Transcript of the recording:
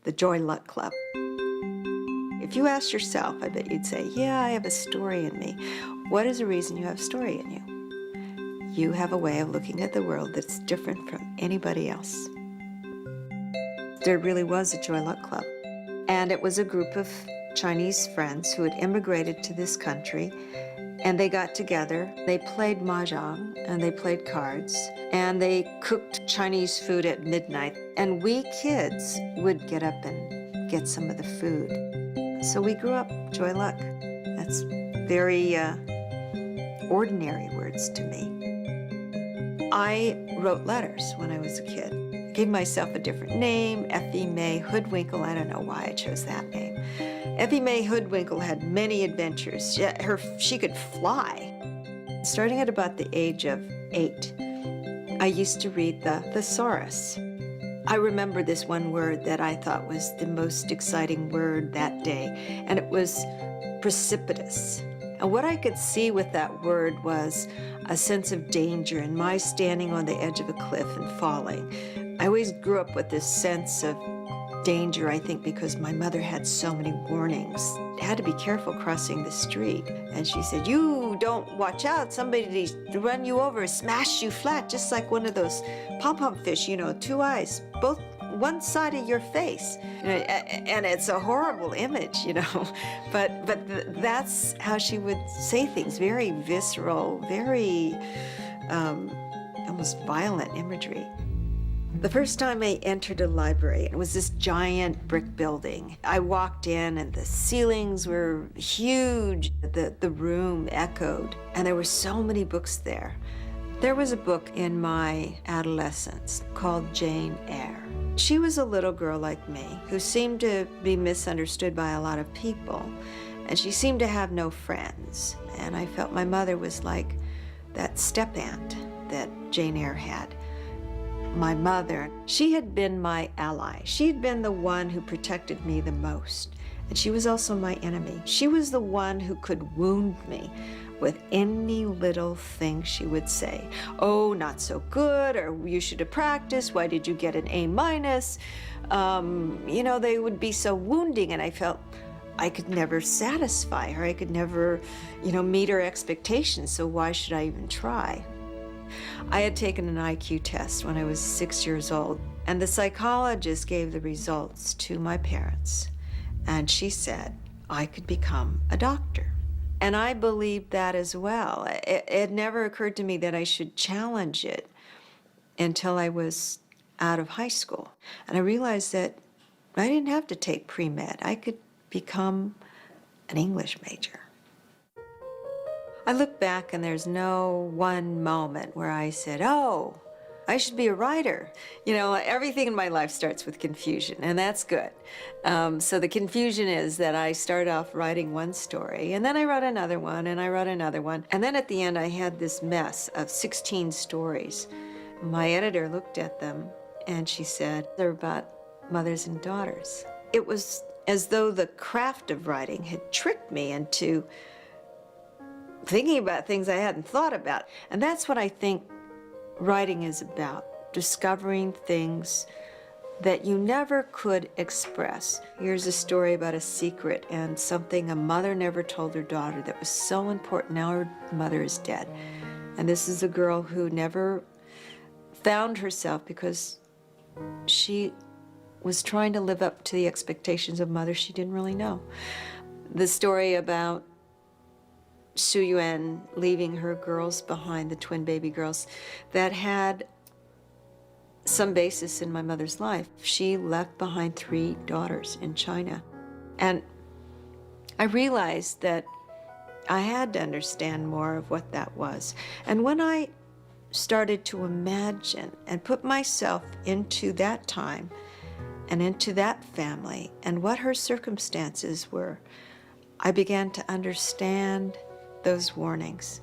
the Joy Luck Club. If you ask yourself, I bet you'd say, yeah, I have a story in me. What is the reason you have a story in you? You have a way of looking at the world that's different from anybody else. There really was a Joy Luck Club, and it was a group of Chinese friends who had immigrated to this country, and they got together. They played mahjong, and they played cards, and they cooked Chinese food at midnight, and we kids would get up and get some of the food. So we grew up Joy Luck. That's very ordinary words to me. I wrote letters when I was a kid. I gave myself a different name, Effie Mae Hoodwinkle. I don't know why I chose that name. Effie Mae Hoodwinkle had many adventures. She could fly. Starting at about the age of 8, I used to read the thesaurus. I remember this one word that I thought was the most exciting word that day, and it was precipitous. And what I could see with that word was a sense of danger and my standing on the edge of a cliff and falling. I always grew up with this sense of danger, I think, because my mother had so many warnings. I had to be careful crossing the street. And she said, you don't watch out, somebody to run you over, smash you flat, just like one of those pom-pom fish, you know, 2 eyes, both one side of your face. You know, and it's a horrible image, you know, but that's how she would say things, very visceral, very almost violent imagery. The first time I entered a library, it was this giant brick building. I walked in and the ceilings were huge. The room echoed, and there were so many books there. There was a book in my adolescence called Jane Eyre. She was a little girl like me who seemed to be misunderstood by a lot of people, and she seemed to have no friends. And I felt my mother was like that step-aunt that Jane Eyre had. My mother, she had been my ally. She had been the one who protected me the most. And she was also my enemy. She was the one who could wound me with any little thing she would say. Oh, not so good, or you should have practiced, why did you get an A minus? You know, they would be so wounding, and I felt I could never satisfy her. I could never, you know, meet her expectations, so why should I even try? I had taken an IQ test when I was 6 years old, and the psychologist gave the results to my parents, and she said I could become a doctor. And I believed that as well. It never occurred to me that I should challenge it until I was out of high school. And I realized that I didn't have to take pre-med. I could become an English major. I look back and there's no one moment where I said, oh, I should be a writer. You know, everything in my life starts with confusion, and that's good. So the confusion is that I start off writing one story, and then I wrote another one, and I wrote another one. And then at the end, I had this mess of 16 stories. My editor looked at them, and she said, they're about mothers and daughters. It was as though the craft of writing had tricked me into thinking about things I hadn't thought about. And that's what I think writing is about, discovering things that you never could express. Here's a story about a secret and something a mother never told her daughter that was so important. Now her mother is dead. And this is a girl who never found herself because she was trying to live up to the expectations of mother she didn't really know. The story about Su Yuan leaving her girls behind, the twin baby girls, that had some basis in my mother's life. She left behind 3 daughters in China. And I realized that I had to understand more of what that was. And when I started to imagine and put myself into that time and into that family and what her circumstances were, I began to understand those warnings.